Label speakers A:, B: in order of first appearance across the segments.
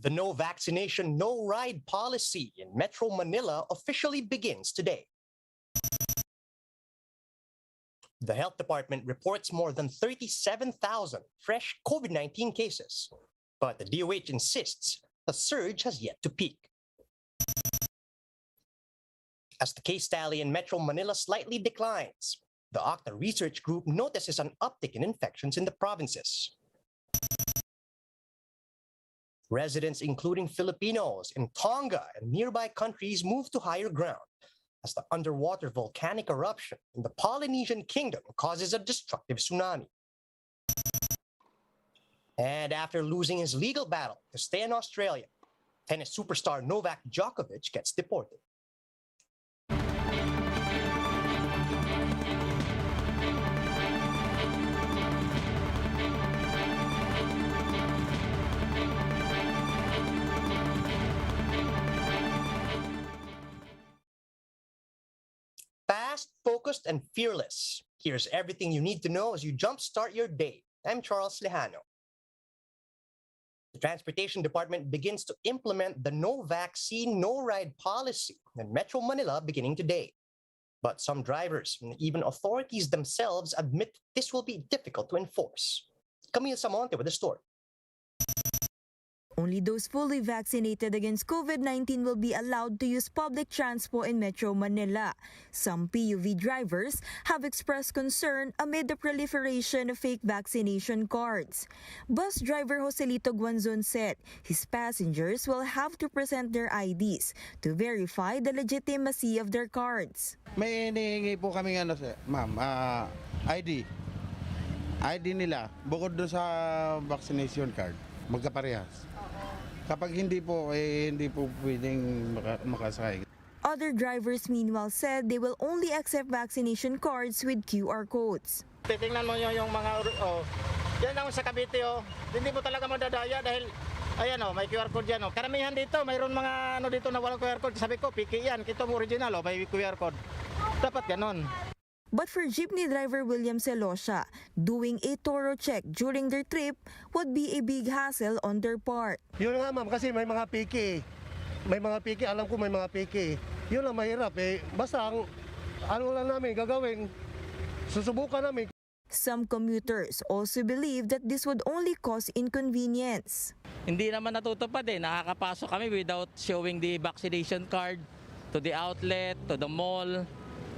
A: The no vaccination, no ride policy in Metro Manila officially begins today. The Health Department reports more than 37,000 fresh COVID-19 cases, but the DOH insists the surge has yet to peak. As the case tally in Metro Manila slightly declines, the Octa Research Group notices an uptick in infections in the provinces. Residents, including Filipinos in Tonga and nearby countries, move to higher ground as the underwater volcanic eruption in the Polynesian Kingdom causes a destructive tsunami. And after losing his legal battle to stay in Australia, tennis superstar Novak Djokovic gets deported. Fast, focused, and fearless. Here's everything you need to know as you jumpstart your day. I'm Charles Lejano. The Transportation Department begins to implement the no vaccine, no ride policy in Metro Manila beginning today. But some drivers and even authorities themselves admit this will be difficult to enforce. Camille Samonte with the story.
B: Only those fully vaccinated against COVID-19 will be allowed to use public transport in Metro Manila. Some PUV drivers have expressed concern amid the proliferation of fake vaccination cards. Bus driver Joselito Guanzon said his passengers will have to present their IDs to verify the legitimacy of their cards.
C: May hinihingi po kami ma'am, ID. ID nila, bukod doon sa vaccination card, magkaparehas. Kapag hindi po pwedeng makasakay.
B: Other drivers meanwhile said they will only accept vaccination cards with QR codes.
D: Titingnan mo yung mga, yan lang sa Cavite, hindi mo talaga madadaya dahil, ayan may QR code yan. Karamihan dito, mayroon mga dito na walang QR code. Sabi ko, piki yan, kita mo original, may QR code. Dapat ganon.
B: But for jeepney driver William Celosha, doing a thorough check during their trip would be a big hassle on their part.
E: Yun nga ma'am, kasi may mga piki. May mga piki, alam ko may mga piki. Yun ang mahirap Basta ano lang namin gagawin, susubukan namin.
B: Some commuters also believe that this would only cause inconvenience.
F: Hindi naman natutupad nakakapasok kami without showing the vaccination card to the outlet, to the mall.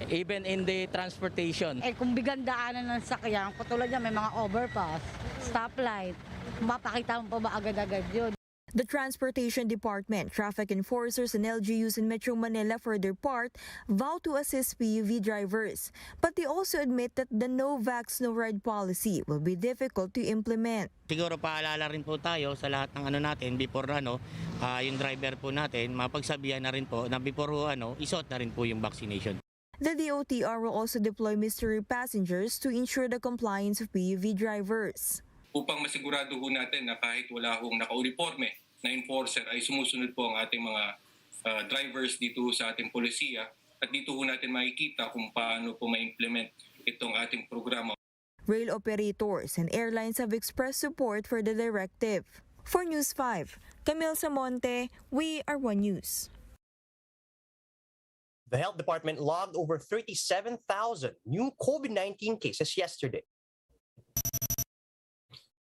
F: Even in the transportation.
G: Kung bigandaanan ng sakyan, katulad niya may mga overpass, stoplight, mapakita mo pa ba agad-agad yun?
B: The Transportation Department, traffic enforcers and LGUs in Metro Manila for their part vow to assist PUV drivers. But they also admit that the no vax, no ride policy will be difficult to implement.
F: Siguro paalala rin po tayo sa lahat ng natin before yung driver po natin, mapagsabihan na rin po na before isuot na rin po yung vaccination.
B: The DOTR will also deploy mystery passengers to ensure the compliance of PUV drivers.
H: Upang masigurado natin na kahit wala naka-uniforme na enforcer ay sumusunod po ang ating mga drivers dito sa ating polisiya at dito natin makikita kung paano po ma-implement itong ating programa.
B: Rail operators and airlines have expressed support for the directive. For News 5, Camille Samonte, we are One News.
A: The Health Department logged over 37,000 new COVID-19 cases yesterday.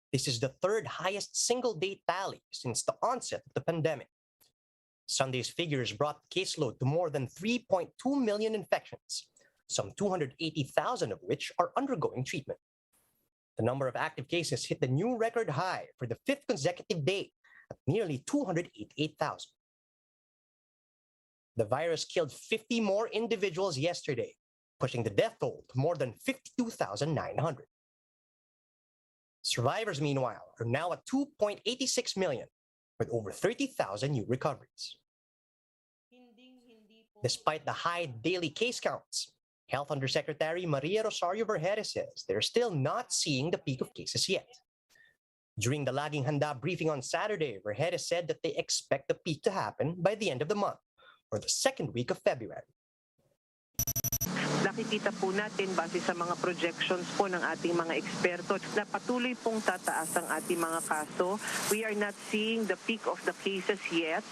A: This is the third highest single-day tally since the onset of the pandemic. Sunday's figures brought the caseload to more than 3.2 million infections, some 280,000 of which are undergoing treatment. The number of active cases hit the new record high for the fifth consecutive day at nearly 288,000. The virus killed 50 more individuals yesterday, pushing the death toll to more than 52,900. Survivors, meanwhile, are now at 2.86 million, with over 30,000 new recoveries. Despite the high daily case counts, Health Undersecretary Maria Rosario Vergeire says they're still not seeing the peak of cases yet. During the Laging Handa briefing on Saturday, Vergeire said that they expect the peak to happen by the end of the month, or the second week of February.
D: The
I: nakikita po natin base sa mga projections po ng ating mga eksperto na patuloy pong tataas ang ating mga kaso. We are not seeing the peak of the cases yet.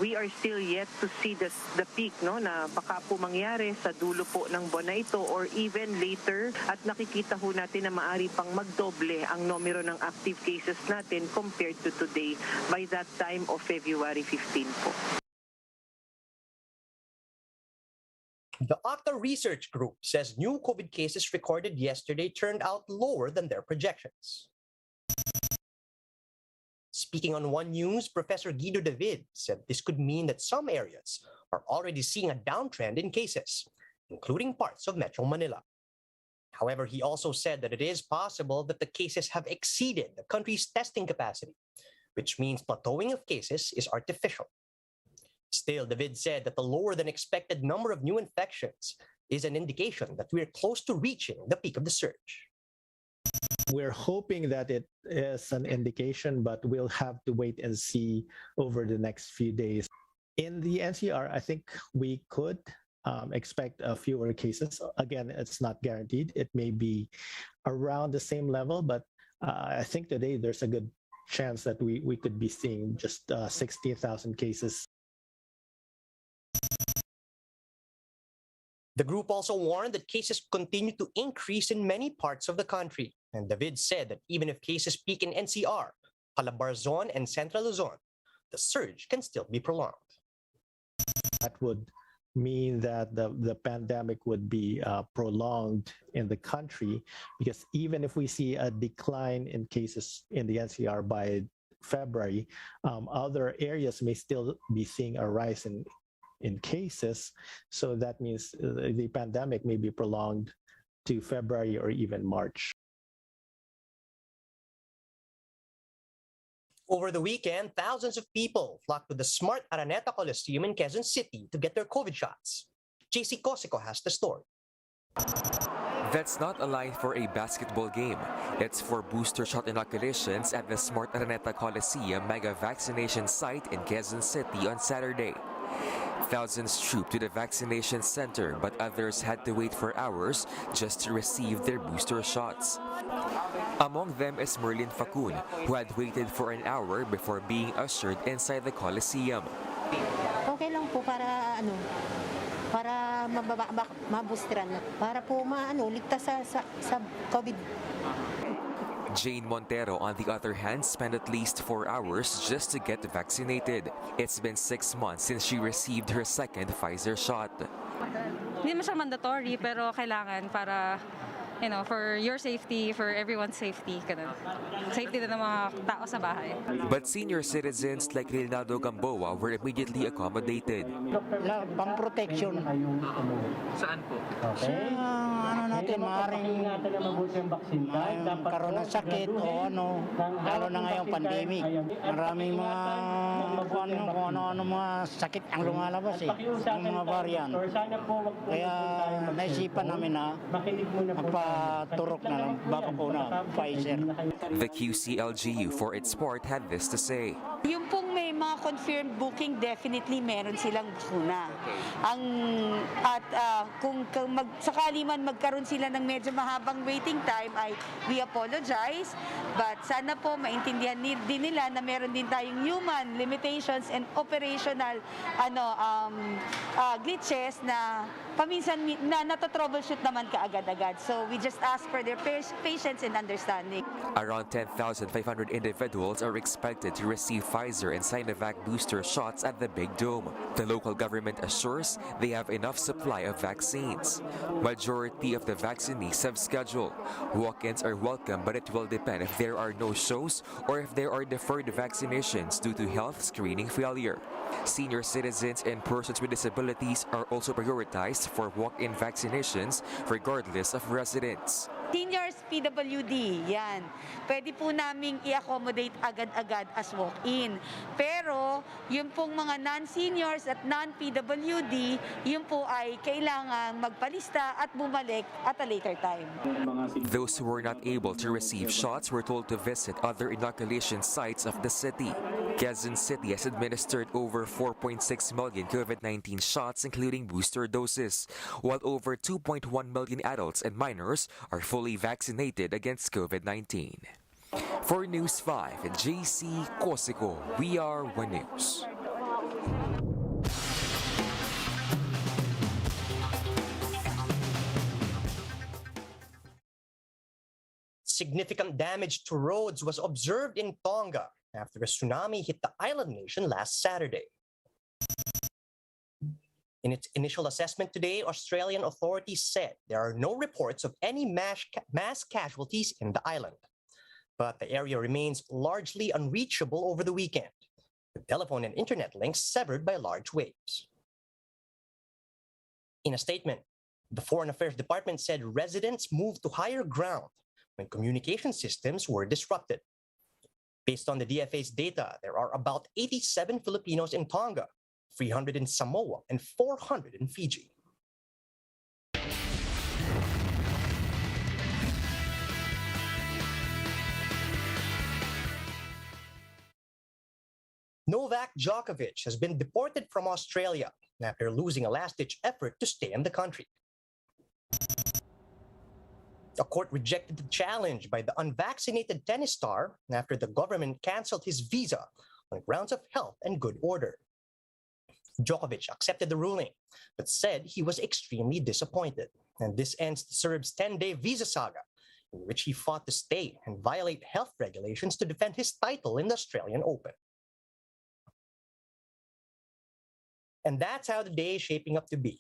I: We are still yet to see the peak, no, na baka po mangyari sa dulo po ng buwan na ito or even later, at nakikita po natin na maaari pang magdoble ang numero ng active cases natin compared to today by that time of February 15 po.
A: The Octa Research Group says new COVID cases recorded yesterday turned out lower than their projections. Speaking on One News, Professor Guido David said this could mean that some areas are already seeing a downtrend in cases, including parts of Metro Manila. However, he also said that it is possible that the cases have exceeded the country's testing capacity, which means plateauing of cases is artificial. Still, David said that the lower than expected number of new infections is an indication that we're close to reaching the peak of the surge.
J: We're hoping that it is an indication, but we'll have to wait and see over the next few days. In the NCR, I think we could expect fewer cases. Again, it's not guaranteed. It may be around the same level, but I think today there's a good chance that we could be seeing just 60,000 cases.
A: The group also warned that cases continue to increase in many parts of the country. And David said that even if cases peak in NCR, Calabarzon, and Central Luzon, the surge can still be prolonged.
J: That would mean that the pandemic would be prolonged in the country, because even if we see a decline in cases in the NCR by February, other areas may still be seeing a rise in cases. So that means the pandemic may be prolonged to February or even March.
A: Over the weekend, thousands of people flocked to the Smart Araneta Coliseum in Quezon City to get their COVID shots. JC Cosico has the story.
K: That's not a line for a basketball game. It's for booster shot inoculations at the Smart Araneta Coliseum mega vaccination site in Quezon City on Saturday. Thousands trooped to the vaccination center, but others had to wait for hours just to receive their booster shots. Among them is Merlin Facun, who had waited for an hour before being ushered inside the Coliseum.
L: Okay lang po para maboosteran, para po ligtas sa COVID.
K: Jane Montero, on the other hand, spent at least 4 hours just to get vaccinated. It's been 6 months since she received her second Pfizer shot.
M: Hindi naman siya mandatory, pero kailangan para, for your safety, for everyone's safety, ganun. Safety din ng mga tao sa bahay.
K: But senior citizens like Leonardo Gamboa were immediately accommodated.
N: Pang-protection.
K: Saan po?
N: Natin maaaring karoon ng sakit o lalo na ngayong pandemic. Maraming mga kung ano mga sakit ang lumalabas ang mga variant. Kaya naisipan namin na magpaturok na ng bakuna, Pfizer.
K: The QCLGU for its part had this to say.
O: Yung pong may mga confirmed booking, definitely meron silang bakuna. Kung sakali man magkaroon sila ng medyo mahabang waiting time, we apologize. But sana po maintindihan din nila na meron din tayong human limitations and operational glitches na paminsan na nata-troubleshoot naman kaagad-agad. So we just ask for their patience and understanding.
K: Around 10,500 individuals are expected to receive Pfizer and Sinovac booster shots at the Big Dome. The local government assures they have enough supply of vaccines. Majority of the vaccinees have schedule. Walk-ins are welcome, but it will depend if there are no shows or if there are deferred vaccinations due to health screening failure. Senior citizens and persons with disabilities are also prioritized for walk-in vaccinations regardless of residence.
O: Seniors PWD, yan. Pwede po naming i-accommodate agad-agad as walk-in. Pero, yung pong mga non-seniors at non-PWD, yun po ay kailangan magpalista at bumalik at a later time.
K: Those who were not able to receive shots were told to visit other inoculation sites of the city. Quezon City has administered over 4.6 million COVID-19 shots, including booster doses, while over 2.1 million adults and minors are fully vaccinated against COVID-19. For News 5, JC Cosico, we are One News.
A: Significant damage to roads was observed in Tonga after a tsunami hit the island nation last Saturday. In its initial assessment today, Australian authorities said there are no reports of any mass casualties in the island. But the area remains largely unreachable over the weekend, with telephone and internet links severed by large waves. In a statement, the Foreign Affairs Department said residents moved to higher ground when communication systems were disrupted. Based on the DFA's data, there are about 87 Filipinos in Tonga, 300 in Samoa, and 400 in Fiji. Novak Djokovic has been deported from Australia after losing a last-ditch effort to stay in the country. The court rejected the challenge by the unvaccinated tennis star after the government canceled his visa on grounds of health and good order. Djokovic accepted the ruling, but said he was extremely disappointed. And this ends the Serb's 10-day visa saga, in which he fought to stay and violate health regulations to defend his title in the Australian Open. And that's how the day is shaping up to be.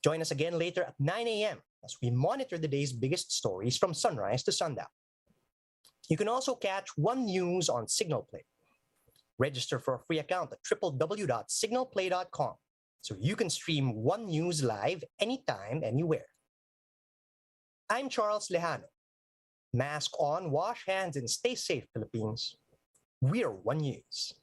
A: Join us again later at 9 a.m. as we monitor the day's biggest stories from sunrise to sundown. You can also catch One News on Signal Play. Register for a free account at www.signalplay.com so you can stream One News live anytime, anywhere. I'm Charles Lejano. Mask on, wash hands, and stay safe, Philippines. We're One News.